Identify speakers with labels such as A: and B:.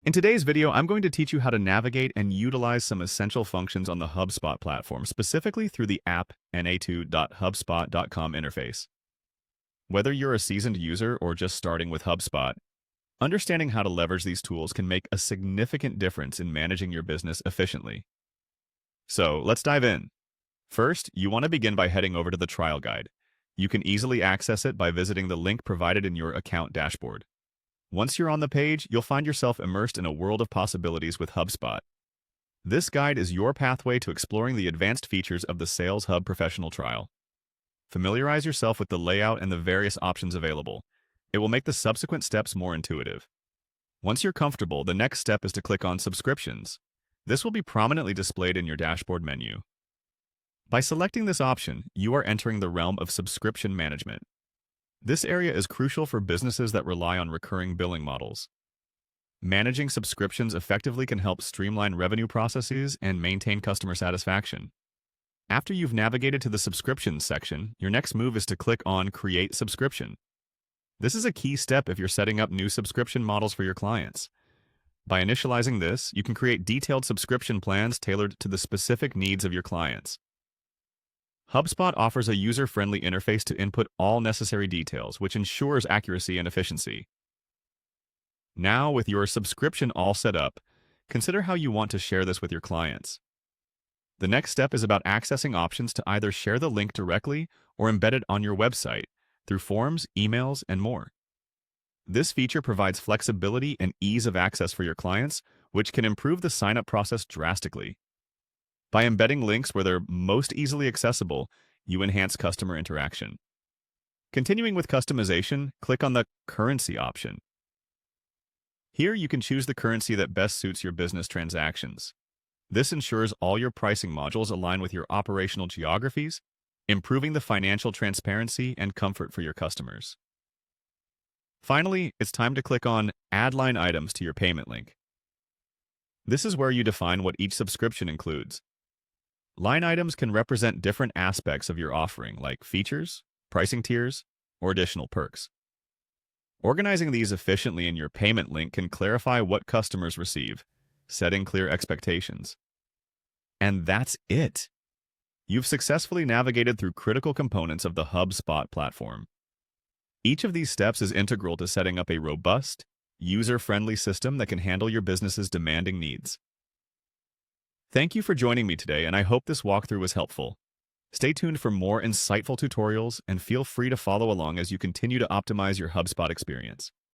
A: In today's video, I'm going to teach you how to navigate and utilize some essential functions on the HubSpot platform, specifically through the app na2.hubspot.com interface. Whether you're a seasoned user or just starting with HubSpot, understanding how to leverage these tools can make a significant difference in managing your business efficiently. So let's dive in. First, you want to begin by heading over to the trial guide. You can easily access it by visiting the link provided in your account dashboard. Once you're on the page, you'll find yourself immersed in a world of possibilities with HubSpot. This guide is your pathway to exploring the advanced features of the Sales Hub Professional Trial. Familiarize yourself with the layout and the various options available. It will make the subsequent steps more intuitive. Once you're comfortable, the next step is to click on Subscriptions. This will be prominently displayed in your dashboard menu. By selecting this option, you are entering the realm of subscription management. This area is crucial for businesses that rely on recurring billing models. Managing subscriptions effectively can help streamline revenue processes and maintain customer satisfaction. After you've navigated to the Subscriptions section, your next move is to click on Create Subscription. This is a key step if you're setting up new subscription models for your clients. By initializing this, you can create detailed subscription plans tailored to the specific needs of your clients. HubSpot offers a user-friendly interface to input all necessary details, which ensures accuracy and efficiency. Now, with your subscription all set up, consider how you want to share this with your clients. The next step is about accessing options to either share the link directly or embed it on your website through forms, emails, and more. This feature provides flexibility and ease of access for your clients, which can improve the sign-up process drastically. By embedding links where they're most easily accessible, you enhance customer interaction. Continuing with customization, click on the Currency option. Here you can choose the currency that best suits your business transactions. This ensures all your pricing modules align with your operational geographies, improving the financial transparency and comfort for your customers. Finally, it's time to click on Add Line Items to your payment link. This is where you define what each subscription includes. Line items can represent different aspects of your offering, like features, pricing tiers, or additional perks. Organizing these efficiently in your payment link can clarify what customers receive, setting clear expectations. And that's it. You've successfully navigated through critical components of the HubSpot platform. Each of these steps is integral to setting up a robust, user-friendly system that can handle your business's demanding needs. Thank you for joining me today, and I hope this walkthrough was helpful. Stay tuned for more insightful tutorials and feel free to follow along as you continue to optimize your HubSpot experience.